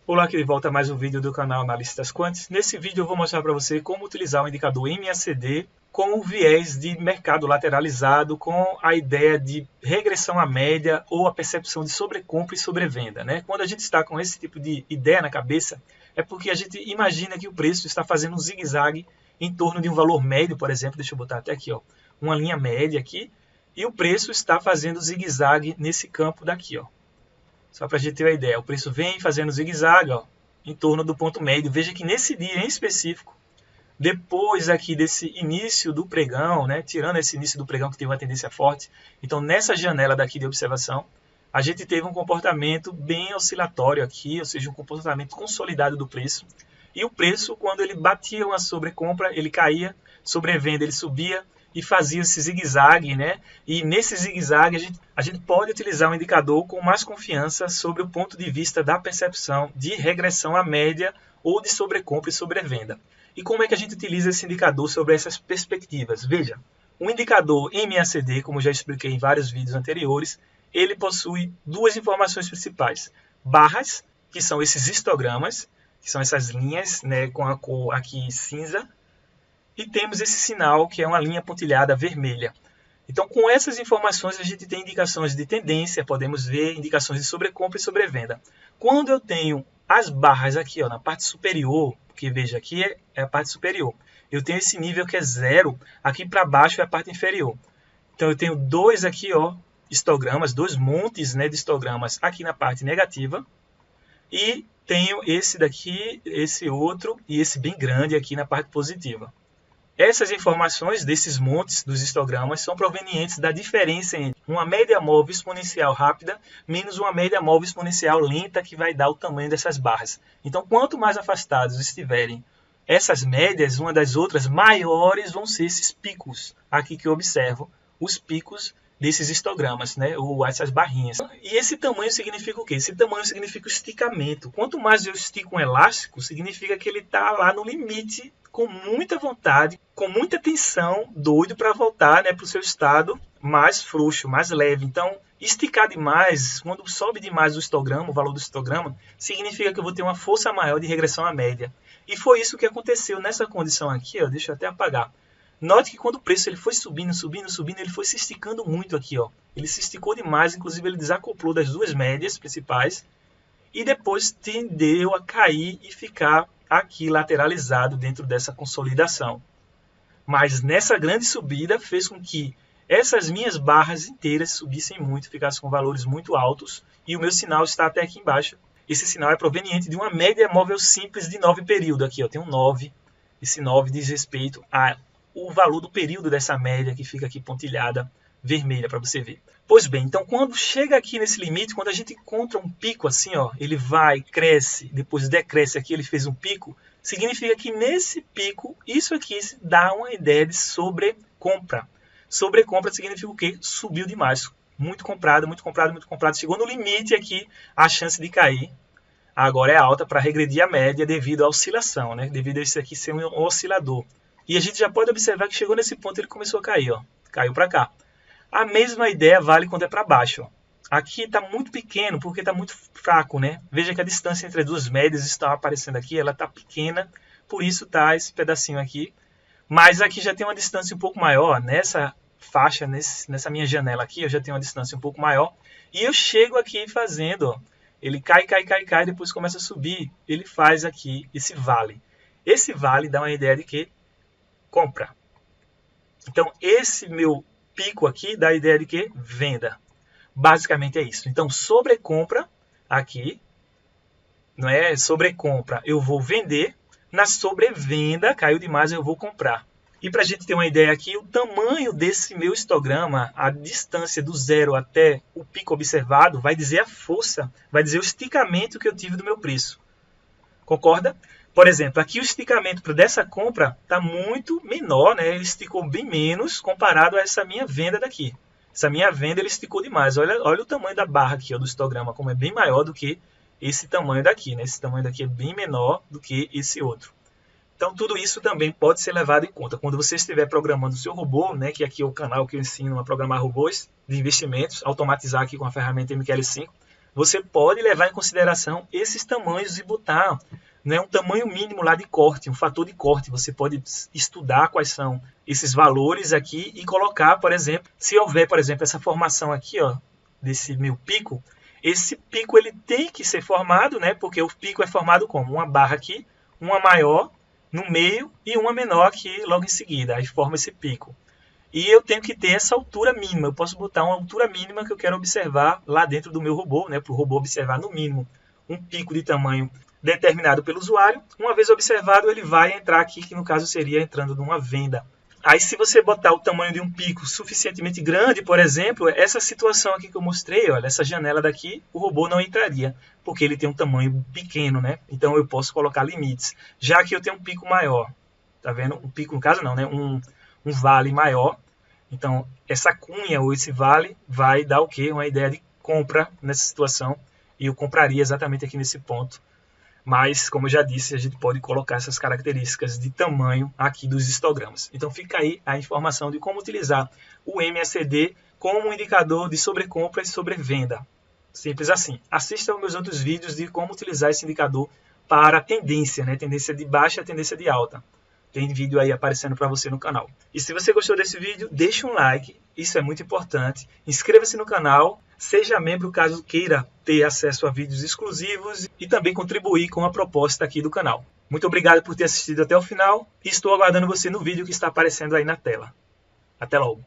Olá, aqui de volta a mais um vídeo do canal Analistas Quants. Nesse vídeo eu vou mostrar para você como utilizar o indicador MACD com o viés de mercado lateralizado, com a ideia de regressão à média ou a percepção de sobrecompra e sobrevenda, né? Quando a gente está com esse tipo de ideia na cabeça, é porque a gente imagina que o preço está fazendo um zigue-zague em torno de um valor médio, por exemplo, deixa eu botar até aqui, ó, uma linha média aqui, e o preço está fazendo zigue-zague nesse campo daqui, ó. Só para a gente ter uma ideia, o preço vem fazendo zigue-zague em torno do ponto médio. Veja que nesse dia em específico, depois aqui desse início do pregão, né, tirando esse início do pregão que teve uma tendência forte, então nessa janela daqui de observação, a gente teve um comportamento bem oscilatório aqui, ou seja, um comportamento consolidado do preço. E o preço, quando ele batia uma sobrecompra, ele caía, sobrevenda ele subia, e fazia esse zigue-zague, né? E nesse zigue-zague a gente pode utilizar um indicador com mais confiança sobre o ponto de vista da percepção de regressão à média ou de sobrecompra e sobrevenda. E como é que a gente utiliza esse indicador sobre essas perspectivas? Veja, o indicador MACD, como já expliquei em vários vídeos anteriores, ele possui duas informações principais. Barras, que são esses histogramas, que são essas linhas, né, com a cor aqui cinza, e temos esse sinal que é uma linha pontilhada vermelha. Então, com essas informações, a gente tem indicações de tendência, podemos ver indicações de sobrecompra e sobrevenda. Quando eu tenho as barras aqui ó, na parte superior, porque veja, aqui é a parte superior, eu tenho esse nível que é 0, aqui para baixo é a parte inferior. Então, eu tenho dois aqui, ó, histogramas, dois montes, né, de histogramas aqui na parte negativa, e tenho esse daqui, esse outro e esse bem grande aqui na parte positiva. Essas informações desses montes dos histogramas são provenientes da diferença entre uma média móvel exponencial rápida menos uma média móvel exponencial lenta, que vai dar o tamanho dessas barras. Então, quanto mais afastados estiverem essas médias, uma das outras, maiores vão ser esses picos. Aqui que eu observo os picos desses histogramas, né? Ou essas barrinhas. E esse tamanho significa o quê? Esse tamanho significa o esticamento. Quanto mais eu estico um elástico, significa que ele está lá no limite, com muita vontade, com muita tensão, doido para voltar, né, para o seu estado mais frouxo, mais leve. Então, esticar demais, quando sobe demais o histograma, o valor do histograma, significa que eu vou ter uma força maior de regressão à média. E foi isso que aconteceu nessa condição aqui, ó, deixa eu até apagar. Note que quando o preço ele foi subindo, ele foi se esticando muito aqui, ó. Ele se esticou demais, inclusive ele desacoplou das duas médias principais e depois tendeu a cair e ficar aqui lateralizado dentro dessa consolidação. Mas nessa grande subida fez com que essas minhas barras inteiras subissem muito, ficassem com valores muito altos, e o meu sinal está até aqui embaixo. Esse sinal é proveniente de uma média móvel simples de 9 períodos. Aqui ó, tem um 9, esse 9 diz respeito ao valor do período dessa média que fica aqui pontilhada vermelha para você ver. Pois bem, então quando chega aqui nesse limite, quando a gente encontra um pico assim, ó, ele vai, cresce, depois decresce aqui, ele fez um pico, significa que nesse pico, isso aqui dá uma ideia de sobrecompra. Sobrecompra significa o quê? Subiu demais. Muito comprado, muito comprado, muito comprado. Chegou no limite aqui, a chance de cair agora é alta para regredir a média devido à oscilação, né? Devido a isso aqui ser um oscilador. E a gente já pode observar que chegou nesse ponto, ele começou a cair, ó. Caiu para cá. A mesma ideia vale quando é para baixo. Aqui está muito pequeno porque está muito fraco, né? Veja que a distância entre as duas médias está aparecendo aqui, ela está pequena, por isso está esse pedacinho aqui. Mas aqui já tem uma distância um pouco maior, nessa faixa, nessa minha janela aqui, eu já tenho uma distância um pouco maior. E eu chego aqui fazendo, ó, ele cai, depois começa a subir, ele faz aqui esse vale. Esse vale dá uma ideia de que compra. Então, esse meu pico aqui dá a ideia de que venda. Basicamente é isso. Então, sobrecompra aqui, não é? Sobrecompra eu vou vender, na sobrevenda, caiu demais, eu vou comprar. E para a gente ter uma ideia aqui, o tamanho desse meu histograma, a distância do zero até o pico observado, vai dizer a força, vai dizer o esticamento que eu tive do meu preço. Concorda? Por exemplo, aqui o esticamento dessa compra está muito menor, né? Ele esticou bem menos comparado a essa minha venda daqui. Essa minha venda ele esticou demais. Olha o tamanho da barra aqui ó, do histograma, como é bem maior do que esse tamanho daqui, né? Esse tamanho daqui é bem menor do que esse outro. Então, tudo isso também pode ser levado em conta. Quando você estiver programando o seu robô, né? Que aqui é o canal que eu ensino a programar robôs de investimentos, automatizar aqui com a ferramenta MQL5, você pode levar em consideração esses tamanhos e botar, né, um tamanho mínimo lá de corte, um fator de corte. Você pode estudar quais são esses valores aqui e colocar, por exemplo, se houver, por exemplo, essa formação aqui, ó, desse meu pico, esse pico ele tem que ser formado, né, porque o pico é formado como uma barra aqui, uma maior no meio e uma menor aqui logo em seguida, aí forma esse pico. E eu tenho que ter essa altura mínima. Eu posso botar uma altura mínima que eu quero observar lá dentro do meu robô, né, para o robô observar no mínimo um pico de tamanho determinado pelo usuário. Uma vez observado, ele vai entrar aqui, que no caso seria entrando numa venda. Aí se você botar o tamanho de um pico suficientemente grande, por exemplo, essa situação aqui que eu mostrei, olha, essa janela daqui, o robô não entraria, porque ele tem um tamanho pequeno, né? Então eu posso colocar limites. Já que eu tenho um pico maior, tá vendo? Um pico, no caso não, né? Um vale maior. Então, essa cunha ou esse vale vai dar o quê? Uma ideia de compra nessa situação. E eu compraria exatamente aqui nesse ponto. Mas, como eu já disse, a gente pode colocar essas características de tamanho aqui dos histogramas. Então, fica aí a informação de como utilizar o MACD como um indicador de sobrecompra e sobrevenda. Simples assim. Assista aos meus outros vídeos de como utilizar esse indicador para tendência, né? Tendência de baixa e tendência de alta. Tem vídeo aí aparecendo para você no canal. E se você gostou desse vídeo, deixa um like, isso é muito importante. Inscreva-se no canal, seja membro caso queira ter acesso a vídeos exclusivos e também contribuir com a proposta aqui do canal. Muito obrigado por ter assistido até o final e estou aguardando você no vídeo que está aparecendo aí na tela. Até logo!